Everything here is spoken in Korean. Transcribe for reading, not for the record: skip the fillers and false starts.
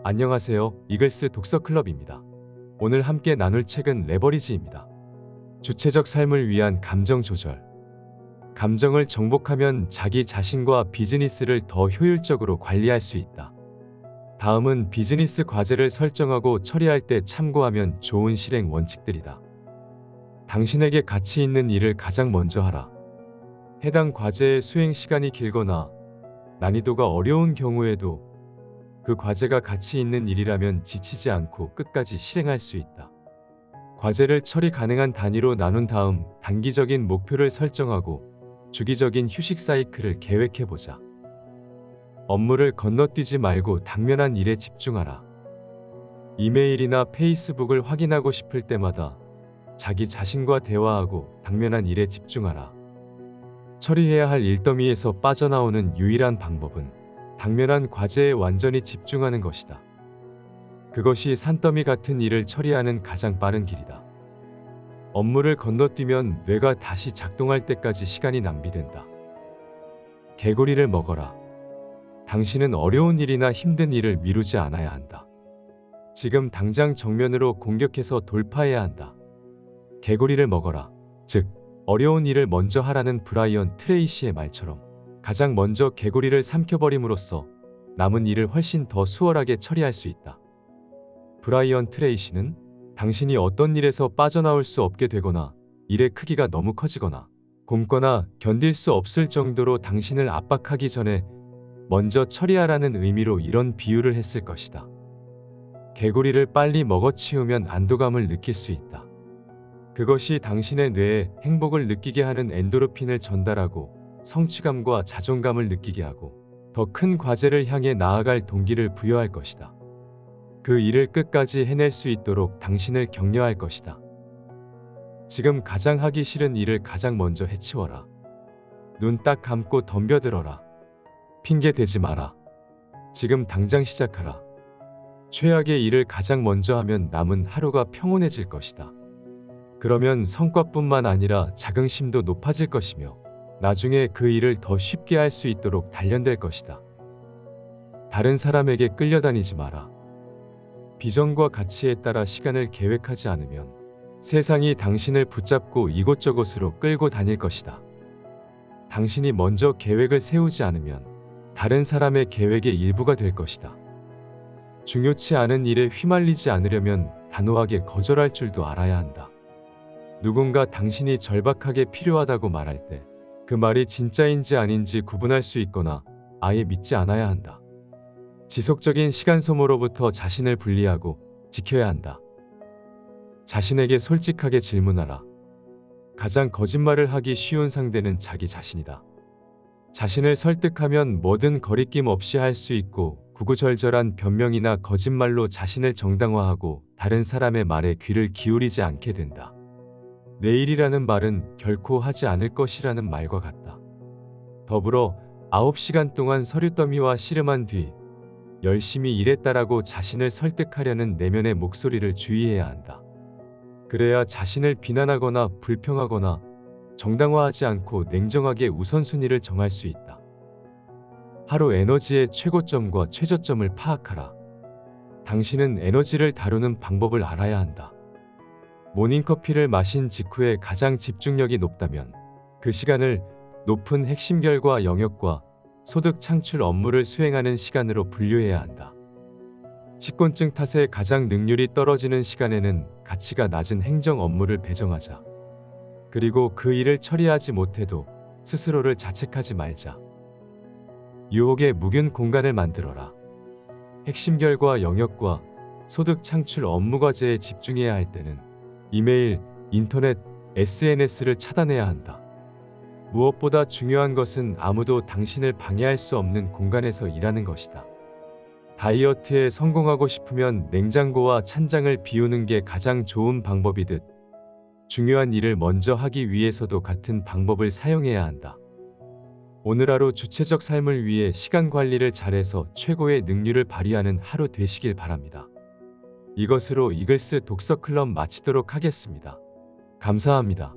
안녕하세요. 이글스 독서클럽입니다. 오늘 함께 나눌 책은 레버리지입니다. 주체적 삶을 위한 감정 조절. 감정을 정복하면 자기 자신과 비즈니스를 더 효율적으로 관리할 수 있다. 다음은 비즈니스 과제를 설정하고 처리할 때 참고하면 좋은 실행 원칙들이다. 당신에게 가치 있는 일을 가장 먼저 하라. 해당 과제의 수행 시간이 길거나 난이도가 어려운 경우에도 그 과제가 가치 있는 일이라면 지치지 않고 끝까지 실행할 수 있다. 과제를 처리 가능한 단위로 나눈 다음 단기적인 목표를 설정하고 주기적인 휴식 사이클을 계획해보자. 업무를 건너뛰지 말고 당면한 일에 집중하라. 이메일이나 페이스북을 확인하고 싶을 때마다 자기 자신과 대화하고 당면한 일에 집중하라. 처리해야 할 일더미에서 빠져나오는 유일한 방법은 당면한 과제에 완전히 집중하는 것이다. 그것이 산더미 같은 일을 처리하는 가장 빠른 길이다. 업무를 건너뛰면 뇌가 다시 작동할 때까지 시간이 낭비된다. 개구리를 먹어라. 당신은 어려운 일이나 힘든 일을 미루지 않아야 한다. 지금 당장 정면으로 공격해서 돌파해야 한다. 개구리를 먹어라. 즉, 어려운 일을 먼저 하라는 브라이언 트레이시의 말처럼 가장 먼저 개구리를 삼켜버림으로써 남은 일을 훨씬 더 수월하게 처리할 수 있다. 브라이언 트레이시는 당신이 어떤 일에서 빠져나올 수 없게 되거나 일의 크기가 너무 커지거나 곪거나 견딜 수 없을 정도로 당신을 압박하기 전에 먼저 처리하라는 의미로 이런 비유를 했을 것이다. 개구리를 빨리 먹어치우면 안도감을 느낄 수 있다. 그것이 당신의 뇌에 행복을 느끼게 하는 엔도르핀을 전달하고 성취감과 자존감을 느끼게 하고 더 큰 과제를 향해 나아갈 동기를 부여할 것이다. 그 일을 끝까지 해낼 수 있도록 당신을 격려할 것이다. 지금 가장 하기 싫은 일을 가장 먼저 해치워라. 눈 딱 감고 덤벼들어라. 핑계 대지 마라. 지금 당장 시작하라. 최악의 일을 가장 먼저 하면 남은 하루가 평온해질 것이다. 그러면 성과뿐만 아니라 자긍심도 높아질 것이며 나중에 그 일을 더 쉽게 할 수 있도록 단련될 것이다. 다른 사람에게 끌려다니지 마라. 비전과 가치에 따라 시간을 계획하지 않으면 세상이 당신을 붙잡고 이곳저곳으로 끌고 다닐 것이다. 당신이 먼저 계획을 세우지 않으면 다른 사람의 계획의 일부가 될 것이다. 중요치 않은 일에 휘말리지 않으려면 단호하게 거절할 줄도 알아야 한다. 누군가 당신이 절박하게 필요하다고 말할 때 그 말이 진짜인지 아닌지 구분할 수 있거나 아예 믿지 않아야 한다. 지속적인 시간 소모로부터 자신을 분리하고 지켜야 한다. 자신에게 솔직하게 질문하라. 가장 거짓말을 하기 쉬운 상대는 자기 자신이다. 자신을 설득하면 뭐든 거리낌 없이 할 수 있고 구구절절한 변명이나 거짓말로 자신을 정당화하고 다른 사람의 말에 귀를 기울이지 않게 된다. 내일이라는 말은 결코 하지 않을 것이라는 말과 같다. 더불어 9시간 동안 서류 더미와 씨름한 뒤 열심히 일했다라고 자신을 설득하려는 내면의 목소리를 주의해야 한다. 그래야 자신을 비난하거나 불평하거나 정당화하지 않고 냉정하게 우선순위를 정할 수 있다. 하루 에너지의 최고점과 최저점을 파악하라. 당신은 에너지를 다루는 방법을 알아야 한다. 모닝커피를 마신 직후에 가장 집중력이 높다면 그 시간을 높은 핵심 결과 영역과 소득 창출 업무를 수행하는 시간으로 분류해야 한다. 식곤증 탓에 가장 능률이 떨어지는 시간에는 가치가 낮은 행정 업무를 배정하자. 그리고 그 일을 처리하지 못해도 스스로를 자책하지 말자. 유혹의 무균 공간을 만들어라. 핵심 결과 영역과 소득 창출 업무 과제에 집중해야 할 때는 이메일, 인터넷, SNS를 차단해야 한다. 무엇보다 중요한 것은 아무도 당신을 방해할 수 없는 공간에서 일하는 것이다. 다이어트에 성공하고 싶으면 냉장고와 찬장을 비우는 게 가장 좋은 방법이듯 중요한 일을 먼저 하기 위해서도 같은 방법을 사용해야 한다. 오늘 하루 주체적 삶을 위해 시간 관리를 잘해서 최고의 능률을 발휘하는 하루 되시길 바랍니다. 이것으로 이글스 독서클럽 마치도록 하겠습니다. 감사합니다.